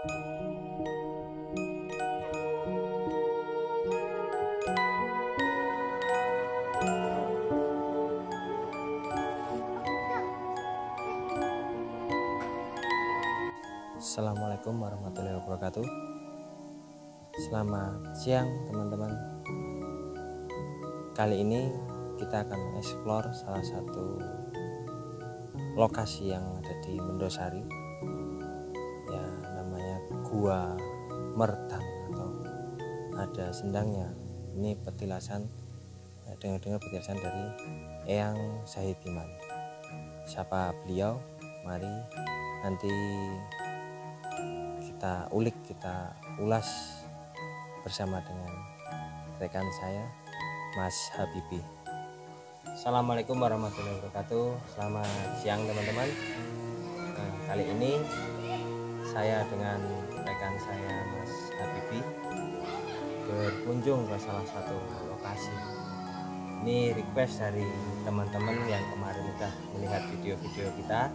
Assalamualaikum warahmatullahi wabarakatuh. Selamat siang teman-teman. Kali ini kita akan mengeksplor salah satu lokasi yang ada di Mendosari, ya, namanya Gua Mertan atau ada sendangnya. Ini petilasan, dengar-dengar petilasan dari Eyang Sahidiman. Siapa beliau? Mari nanti kita ulik, kita ulas bersama dengan rekan saya, Mas Habibi. Assalamualaikum warahmatullahi wabarakatuh. Selamat siang teman-teman. Kali ini saya dengan rekan saya, Mas Habibi, berkunjung ke salah satu lokasi. Ini request dari teman-teman yang kemarin sudah melihat video-video kita,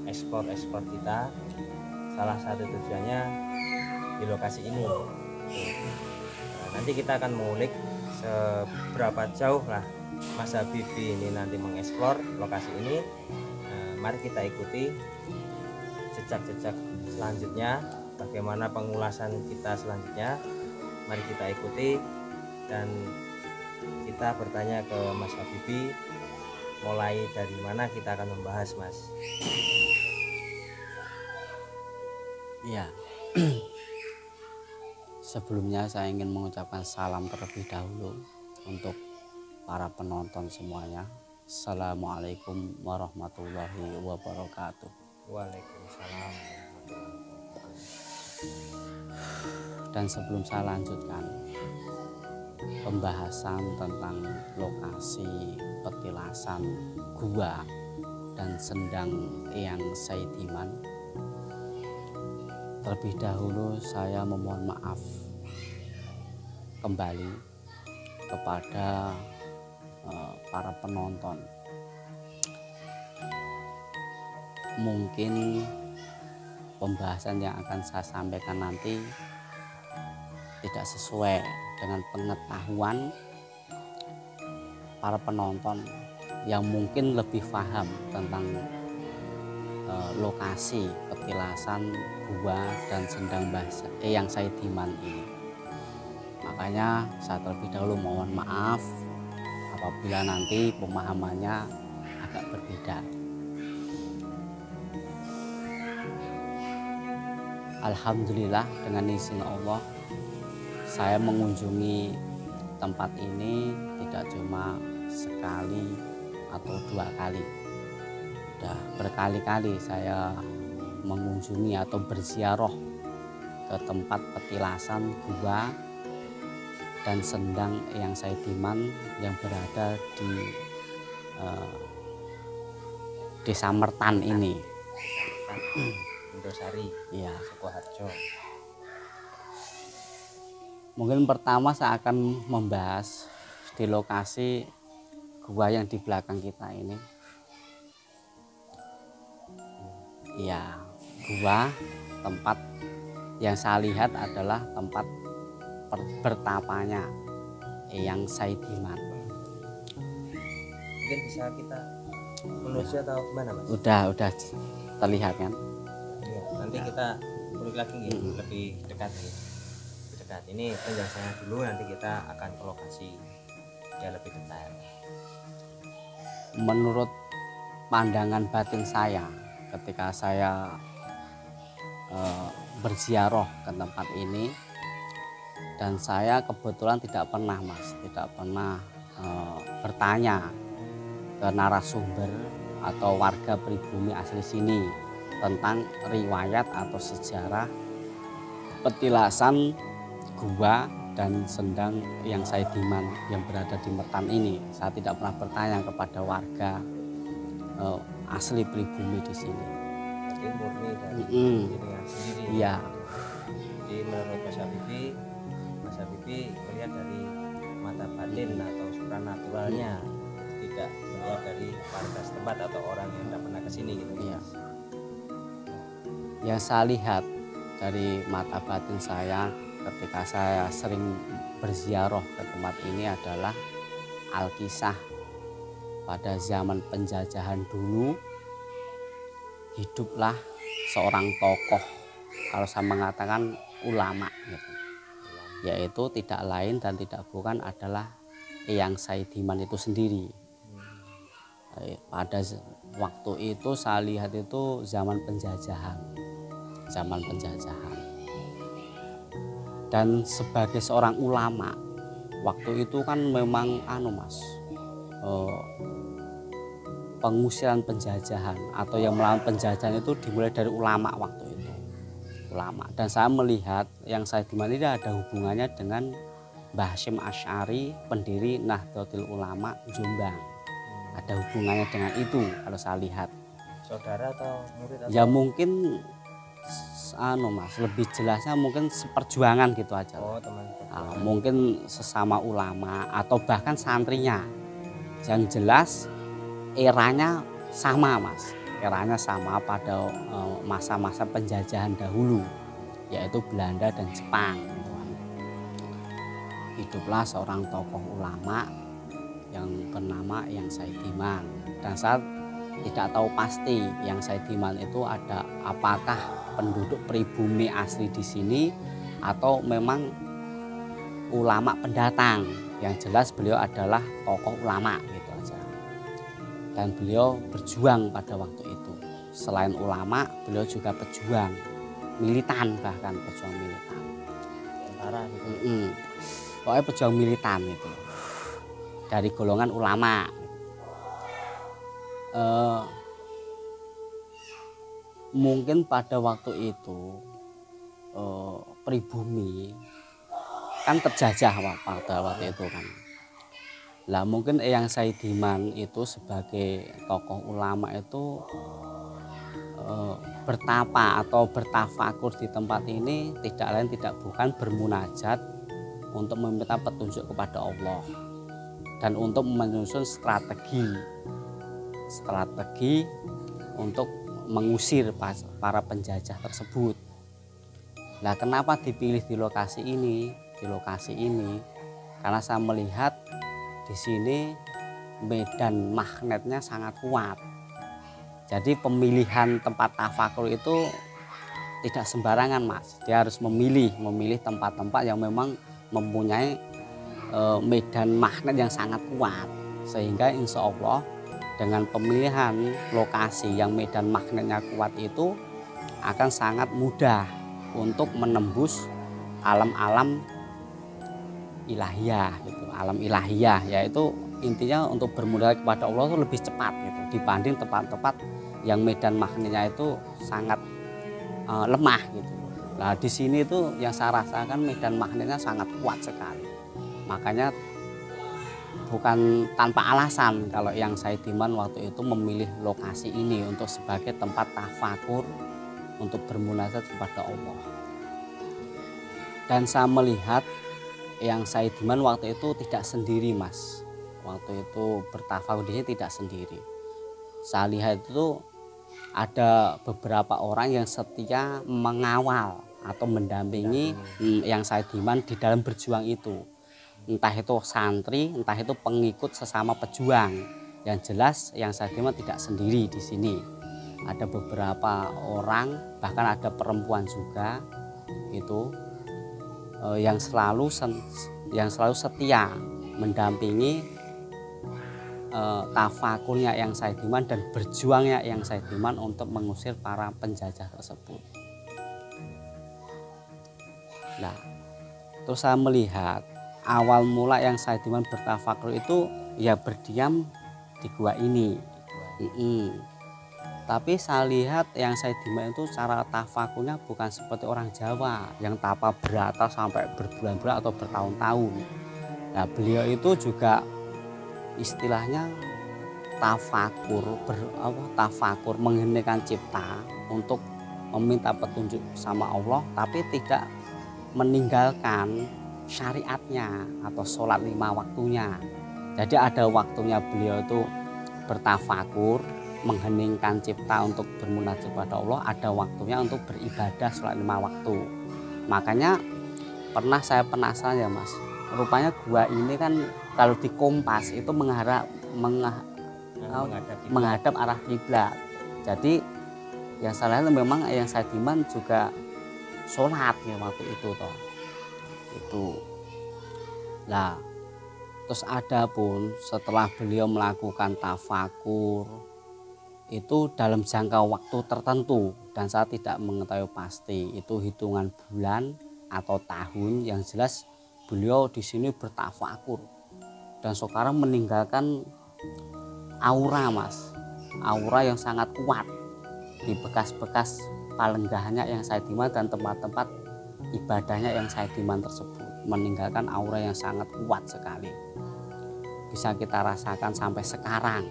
ekspor kita. Salah satu tujuannya di lokasi ini. Nanti kita akan mengulik seberapa jauh lah Mas Habibi ini nanti mengeksplor lokasi ini. Mari kita ikuti jejak-jejak selanjutnya, bagaimana pengulasan kita selanjutnya. Mari kita ikuti dan kita bertanya ke Mas Habibi, mulai dari mana kita akan membahas, Mas? Ya, sebelumnya saya ingin mengucapkan salam terlebih dahulu untuk para penonton semuanya. Assalamualaikum warahmatullahi wabarakatuh. Waalaikumsalam. Dan sebelum saya lanjutkan pembahasan tentang lokasi petilasan gua dan sendang Eyang Sahidiman, terlebih dahulu saya memohon maaf kembali kepada para penonton. Mungkin pembahasan yang akan saya sampaikan nanti tidak sesuai dengan pengetahuan para penonton yang mungkin lebih paham tentang lokasi petilasan gua dan sendang Eyang Sahidiman ini. Makanya saya terlebih dahulu mohon maaf apabila nanti pemahamannya agak berbeda. Alhamdulillah, dengan izin Allah saya mengunjungi tempat ini tidak cuma sekali atau dua kali. Sudah berkali-kali saya mengunjungi atau berziarah ke tempat petilasan gua dan sendang Eyang Sahidiman yang berada di Desa Mertan ini. Mendosari, ya, Sukoharjo. Mungkin pertama saya akan membahas di lokasi gua yang di belakang kita ini. Ya, gua tempat yang saya lihat adalah tempat bertapanya Eyang Sahidiman. Mungkin bisa kita menuju atau gimana, Mas? Udah terlihat kan? Ya, nanti kita ulik lagi lebih dekat nih. Lebih dekat. Ini penjelasannya dulu, nanti kita akan ke lokasi yang lebih detail. Menurut pandangan batin saya ketika saya berziarah ke tempat ini, dan saya kebetulan tidak pernah bertanya ke narasumber atau warga pribumi asli sini tentang riwayat atau sejarah petilasan gua dan sendang Eyang Sahidiman yang berada di Mertan ini. Saya tidak pernah bertanya kepada warga asli pribumi di sini. Jadi murni dari dengan sendiri. Iya. Jadi menurut Mas Habibi melihat dari mata batin atau supranaturalnya, tidak melihat dari warga setempat atau orang yang tidak pernah ke sini gitu. Iya. Yang saya lihat dari mata batin saya ketika saya sering berziarah ke tempat ini adalah Alkisah. Pada zaman penjajahan dulu hiduplah seorang tokoh, kalau saya mengatakan ulama gitu, yaitu tidak lain dan tidak bukan adalah Eyang Saidiman itu sendiri. Pada waktu itu saya lihat itu zaman penjajahan, dan sebagai seorang ulama waktu itu kan memang pengusiran penjajahan atau yang melawan penjajahan itu dimulai dari ulama waktu itu, dan saya melihat yang saya dimana ini ada hubungannya dengan Mbah Hasyim Asy'ari, pendiri Nahdlatul Ulama Jombang. Ada hubungannya dengan itu kalau saya lihat. Saudara atau murid atau? Ya mungkin lebih jelasnya mungkin seperjuangan gitu aja. Oh, teman. Mungkin sesama ulama atau bahkan santrinya. Yang jelas eranya sama, Mas. Eranya sama pada masa-masa penjajahan dahulu, yaitu Belanda dan Jepang. Hiduplah seorang tokoh ulama yang bernama Eyang Saidiman, dan saya tidak tahu pasti Eyang Saidiman itu ada apakah penduduk pribumi asli di sini atau memang ulama pendatang. Yang jelas beliau adalah tokoh ulama gitu aja, dan beliau berjuang pada waktu itu. Selain ulama, beliau juga pejuang militan, bahkan pejuang militan. Tentara gitu. Pokoknya pejuang militan itu dari golongan ulama. Mungkin pada waktu itu pribumi kan terjajah pada waktu itu kan. Lah mungkin Eyang Saidiman itu sebagai tokoh ulama itu bertapa atau bertafakur di tempat ini tidak lain tidak bukan bermunajat untuk meminta petunjuk kepada Allah dan untuk menyusun strategi untuk mengusir para penjajah tersebut. Nah, kenapa dipilih di lokasi ini? Karena saya melihat di sini medan magnetnya sangat kuat. Jadi pemilihan tempat tafakur itu tidak sembarangan, Mas. Dia harus memilih tempat-tempat yang memang mempunyai medan magnet yang sangat kuat, sehingga insya Allah dengan pemilihan lokasi yang medan magnetnya kuat itu akan sangat mudah untuk menembus alam-alam ilahiyah gitu. Alam ilahiyah yaitu intinya untuk bermodal kepada Allah itu lebih cepat gitu dibanding tempat-tempat yang medan magnetnya itu sangat lemah gitu. Nah, di sini itu yang saya rasakan medan magnetnya sangat kuat sekali. Makanya bukan tanpa alasan kalau Eyang Saidiman waktu itu memilih lokasi ini untuk sebagai tempat tafakur untuk bermunajat kepada Allah. Dan saya melihat Eyang Saidiman waktu itu tidak sendiri, Mas. Waktu itu bertafakur di sini tidak sendiri. Saya lihat itu ada beberapa orang yang setia mengawal atau mendampingi Eyang Saidiman di dalam berjuang itu. Entah itu santri, entah itu pengikut sesama pejuang. Yang jelas Eyang Saidiman tidak sendiri di sini. Ada beberapa orang, bahkan ada perempuan juga itu yang selalu setia mendampingi tafakurnya Eyang Saidiman dan berjuangnya Eyang Saidiman untuk mengusir para penjajah tersebut. Nah, terus saya melihat awal mula Eyang Saidiman bertafakur itu ya berdiam di gua ini. Tapi saya lihat Eyang Saidiman itu cara tafakurnya bukan seperti orang Jawa yang tapa berata sampai berbulan-bulan atau bertahun-tahun. Nah, beliau itu juga istilahnya tafakur mengheningkan cipta untuk meminta petunjuk sama Allah, tapi tidak meninggalkan syariatnya atau sholat 5 waktunya. Jadi ada waktunya beliau itu bertafakur, mengheningkan cipta untuk bermunajat kepada Allah, ada waktunya untuk beribadah sholat 5 waktu. Makanya pernah saya penasaran ya Mas, rupanya gua ini kan kalau di Kompas itu menghadap arah kiblat. Jadi yang saya lihat memang yang Saidiman juga sholat ya waktu itu toh. Itu. Nah, terus ada pun setelah beliau melakukan tafakur itu dalam jangka waktu tertentu, dan saya tidak mengetahui pasti itu hitungan bulan atau tahun, yang jelas beliau di sini bertafakur dan sekarang meninggalkan aura Mas, aura yang sangat kuat di bekas-bekas palenggahannya yang Saidiman dan tempat-tempat ibadahnya yang Saidiman tersebut, meninggalkan aura yang sangat kuat sekali, bisa kita rasakan sampai sekarang.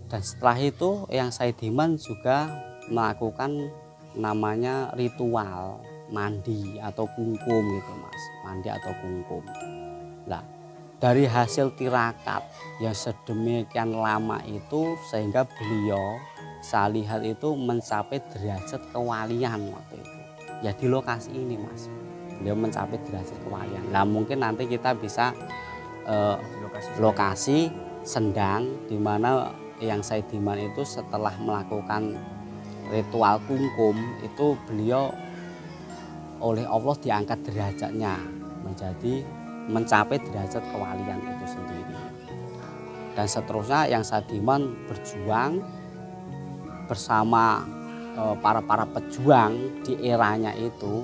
Dan setelah itu yang Saidiman juga melakukan namanya ritual mandi atau kungkum gitu Mas, mandi atau kungkum. Nah, dari hasil tirakat yang sedemikian lama itu sehingga beliau saya lihat itu mencapai derajat kewalian waktu itu ya di lokasi ini Mas, beliau mencapai derajat kewalian. Nah mungkin nanti kita bisa lokasi Sendang, di mana yang Saidiman itu setelah melakukan ritual kungkum itu beliau oleh Allah diangkat derajatnya mencapai derajat kewalian itu sendiri. Dan seterusnya yang Saidiman berjuang bersama para pejuang di eranya itu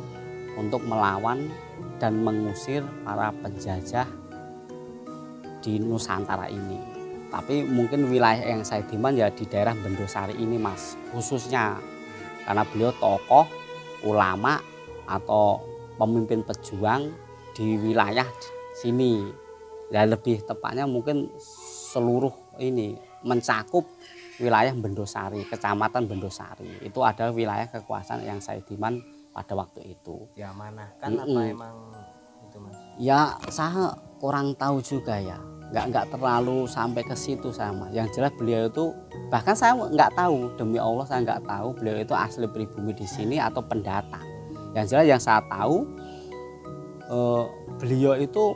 untuk melawan dan mengusir para penjajah di Nusantara ini. Tapi mungkin wilayah yang Saidiman ya di daerah Bendosari ini Mas, khususnya karena beliau tokoh, ulama atau pemimpin pejuang di wilayah sini. Ya lebih tepatnya mungkin seluruh ini mencakup wilayah Bendosari, kecamatan Bendosari. Itu adalah wilayah kekuasaan yang Saidiman pada waktu itu. Ya mana kan apa emang itu Mas? Ya saya kurang tahu juga ya. Nggak terlalu sampai ke situ sama. Yang jelas beliau itu, bahkan saya nggak tahu, demi Allah saya nggak tahu beliau itu asli pribumi di sini atau pendatang. Yang jelas yang saya tahu beliau itu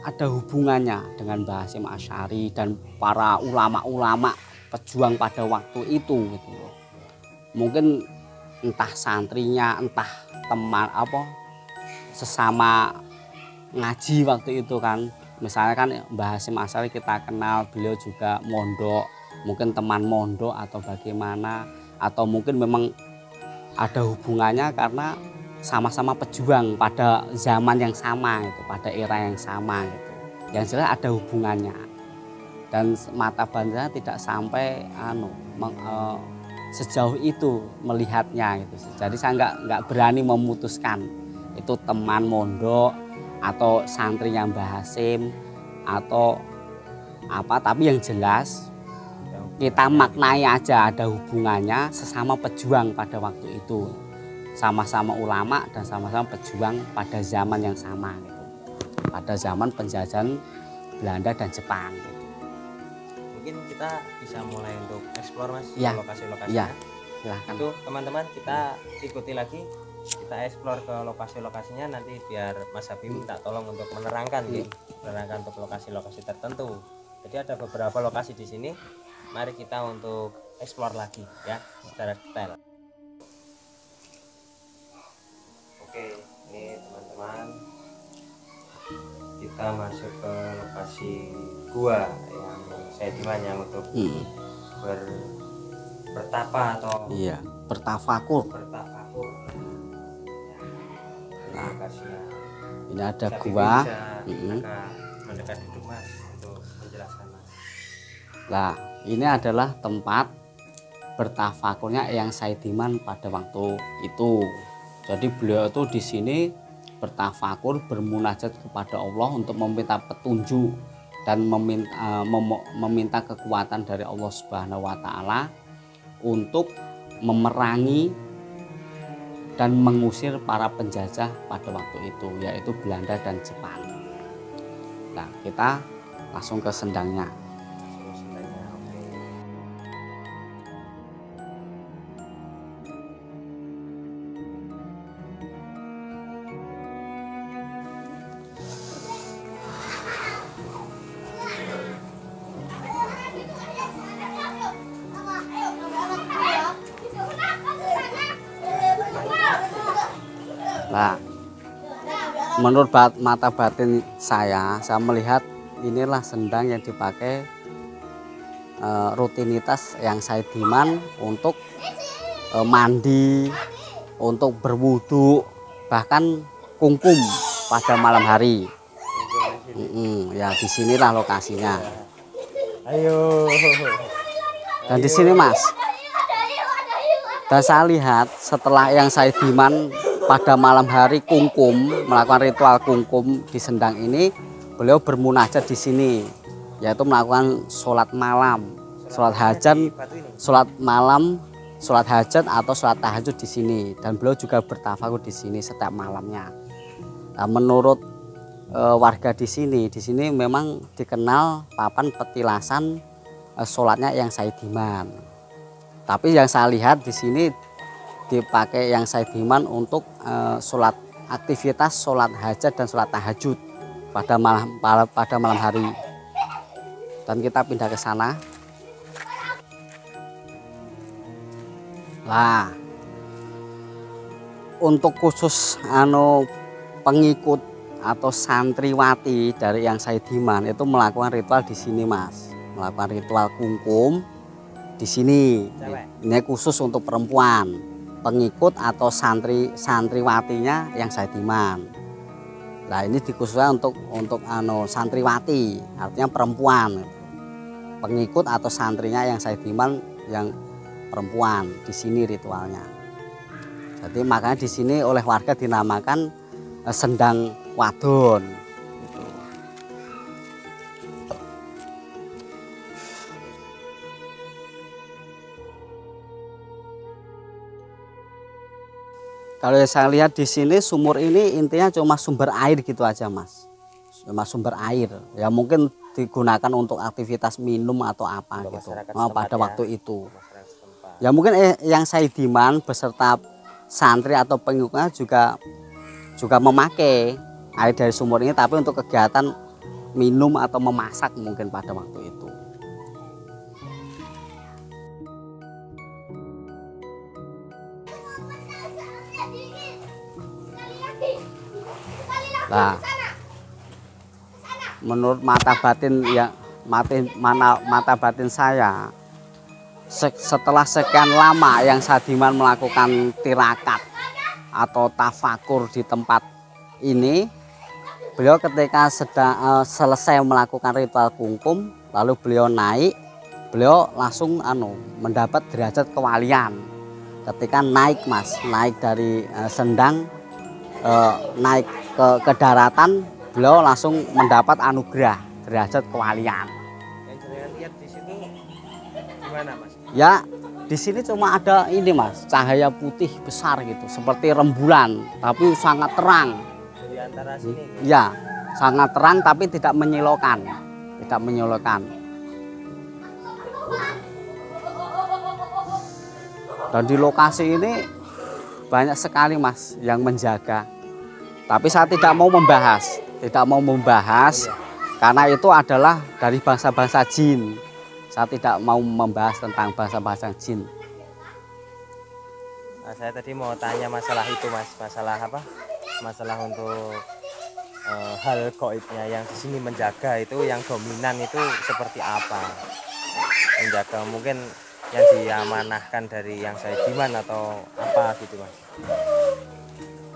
ada hubungannya dengan Mbah Hasyim Asy'ari dan para ulama-ulama pejuang pada waktu itu gitu loh. Mungkin entah santrinya, entah teman sesama ngaji waktu itu kan. Misalnya kan Mbah Hasyim Asy'ari kita kenal, beliau juga mondok, mungkin teman mondok atau bagaimana, atau mungkin memang ada hubungannya karena sama-sama pejuang pada zaman yang sama itu, pada era yang sama gitu. Yang jelas ada hubungannya. Dan mata batin tidak sampai sejauh itu melihatnya gitu. Jadi saya nggak berani memutuskan itu teman mondok atau santrinya Mbah Hasyim atau apa, tapi yang jelas kita maknai aja ada hubungannya sesama pejuang pada waktu itu, sama-sama ulama dan sama-sama pejuang pada zaman yang sama gitu, pada zaman penjajahan Belanda dan Jepang gitu. Mungkin kita bisa mulai untuk eksplor Mas ya, lokasi-lokasinya. Ya, silahkan. Itu teman-teman kita ikuti lagi, kita eksplor ke lokasi-lokasinya, nanti biar Mas Habib minta tolong untuk menerangkan menerangkan untuk lokasi-lokasi tertentu. Jadi ada beberapa lokasi di sini, mari kita untuk eksplor lagi ya secara detail. Oke, ini teman-teman kita masuk ke lokasi gua yang Saidiman yang untuk bertapa atau bertafakur. Nah, ini ada gua. Mendekat duduk Mas untuk menjelaskan Mas. Nah, ini adalah tempat bertafakurnya yang Saidiman pada waktu itu. Jadi beliau itu di sini bertafakur, bermunajat kepada Allah untuk meminta petunjuk dan meminta kekuatan dari Allah Subhanahu wa taala untuk memerangi dan mengusir para penjajah pada waktu itu, yaitu Belanda dan Jepang. Nah, kita langsung ke sendangnya. Nah, menurut mata batin saya melihat inilah sendang yang dipakai rutinitas yang Saidiman untuk mandi, untuk berwudu, bahkan kungkum pada malam hari. Ya disinilah lokasinya. Ayo. Dan di sini Mas. Dan saya lihat setelah yang Saidiman pada malam hari kungkum, melakukan ritual kungkum di sendang ini, beliau bermunajat di sini, yaitu melakukan sholat malam, sholat hajat, sholat malam, sholat hajat atau sholat tahajud di sini. Dan beliau juga bertafakur di sini setiap malamnya. Nah, menurut warga di sini memang dikenal papan petilasan sholatnya yang Saidiman. Tapi yang saya lihat di sini dipakai yang Saidiman untuk sholat aktivitas sholat hajat dan sholat tahajud pada malam hari. Dan kita pindah ke sana. Nah, untuk khusus pengikut atau santriwati dari yang Saidiman itu melakukan ritual di sini Mas, melakukan ritual kungkum di sini. Ini khusus untuk perempuan, pengikut atau santriwatinya yang Saidiman. Nah, ini dikhususkan untuk santriwati, artinya perempuan, pengikut atau santrinya yang Saidiman yang perempuan. Di sini ritualnya. Jadi makanya di sini oleh warga dinamakan sendang wadon. Gitu. Kalau saya lihat di sini sumur ini intinya cuma sumber air gitu aja Mas, cuma sumber air. Ya mungkin digunakan untuk aktivitas minum atau apa gitu. Pada waktu itu. Ya mungkin yang Saidiman beserta santri atau pengikutnya juga memakai air dari sumur ini, tapi untuk kegiatan minum atau memasak mungkin pada waktu itu. Nah, menurut mata batin saya, setelah sekian lama yang Saidiman melakukan tirakat atau tafakur di tempat ini, beliau ketika selesai melakukan ritual kungkum, lalu beliau langsung mendapat derajat kewalian. Ketika naik Mas, naik dari sendang, naik ke daratan, beliau langsung mendapat anugerah derajat kewalian. Yang saya lihat di situ gimana Mas? Ya, di sini cuma ada ini Mas, cahaya putih besar gitu, seperti rembulan, tapi sangat terang. Di antara sini. Ya, sangat terang tapi tidak menyilaukan, tidak menyilaukan. Dan di lokasi ini banyak sekali Mas yang menjaga. Tapi saya tidak mau membahas, karena itu adalah dari bangsa-bangsa jin. Saya tidak mau membahas tentang bahasa-bahasa jin. Nah, saya tadi mau tanya masalah itu Mas, masalah apa? Masalah untuk hal gaibnya yang di sini menjaga itu, yang dominan itu seperti apa? Menjaga mungkin yang diamanahkan dari yang Saidiman atau apa gitu Mas?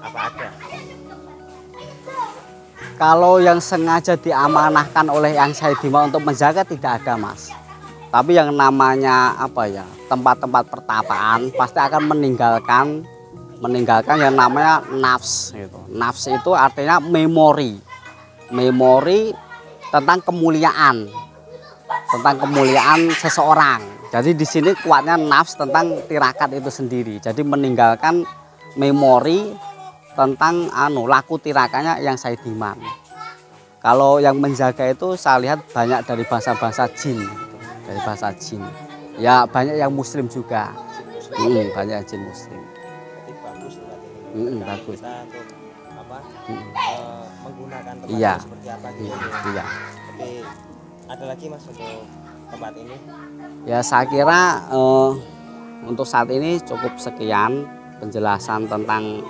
Apa ada? Kalau yang sengaja diamanahkan oleh yang Saidiman untuk menjaga tidak ada Mas. Tapi yang namanya tempat-tempat pertapaan pasti akan meninggalkan yang namanya nafs gitu. Nafs itu artinya memori tentang kemuliaan seseorang. Jadi di sini kuatnya nafs tentang tirakat itu sendiri. Jadi meninggalkan memori tentang laku tirakatnya yang Saidiman. Kalau yang menjaga itu saya lihat banyak dari bangsa-bangsa jin. Dari bahasa jin, ya banyak yang muslim juga, banyak jin muslim. Jadi bagus ini. Bagus. Kita untuk menggunakan tempat Iya. seperti apa gitu. Iya. Tapi ada lagi Mas untuk tempat ini? Ya saya kira untuk saat ini cukup sekian penjelasan tentang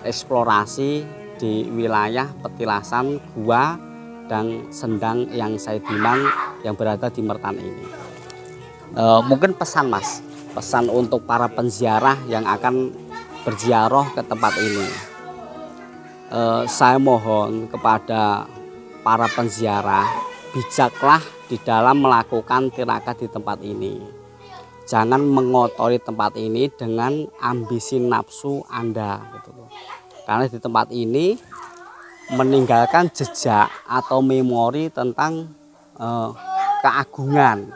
eksplorasi di wilayah petilasan gua dan sendang yang Saidiman yang berada di Mertan ini. Mungkin pesan Mas, pesan untuk para penziarah yang akan berziarah ke tempat ini. Saya mohon kepada para penziarah, bijaklah di dalam melakukan tirakat di tempat ini. Jangan mengotori tempat ini dengan ambisi nafsu Anda gitu loh. Karena di tempat ini meninggalkan jejak atau memori tentang keagungan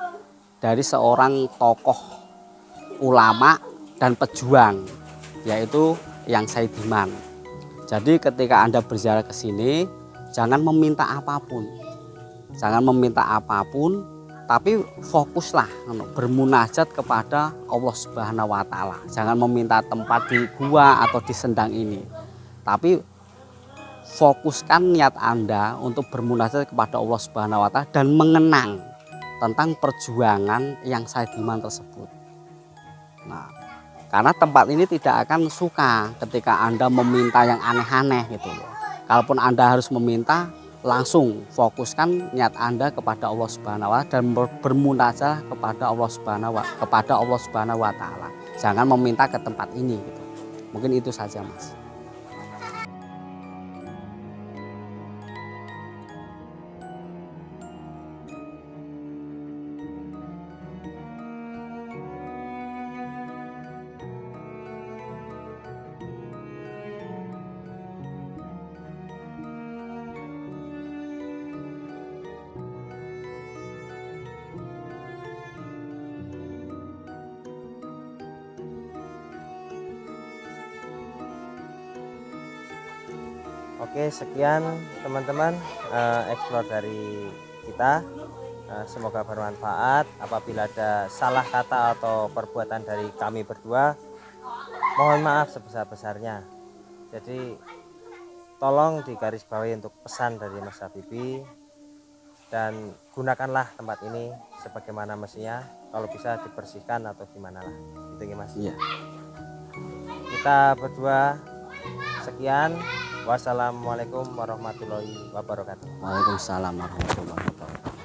dari seorang tokoh ulama dan pejuang, yaitu Yang Saidiman. Jadi ketika Anda berziarah ke sini, jangan meminta apapun. Jangan meminta apapun, tapi fokuslah bermunajat kepada Allah Subhanahu wa taala. Jangan meminta tempat di gua atau di sendang ini. Tapi fokuskan niat Anda untuk bermunajat kepada Allah Subhanahu wa taala dan mengenang tentang perjuangan Yang Saidiman tersebut. Nah, karena tempat ini tidak akan suka ketika Anda meminta yang aneh-aneh gitu loh. Kalaupun Anda harus meminta, langsung fokuskan niat Anda kepada Allah Subhanahu wa taala dan bermunajat kepada Allah Subhanahu wa taala. Jangan meminta ke tempat ini gitu. Mungkin itu saja, Mas. Oke, sekian teman-teman explore dari kita. Semoga bermanfaat. Apabila ada salah kata atau perbuatan dari kami berdua, mohon maaf sebesar-besarnya. Jadi tolong digarisbawahi untuk pesan dari Mas Habibie, dan gunakanlah tempat ini sebagaimana mestinya. Kalau bisa dibersihkan atau gimana lah, gitu ya Mas. Iya. Kita berdua sekian. Wassalamualaikum warahmatullahi wabarakatuh. Waalaikumsalam warahmatullahi wabarakatuh.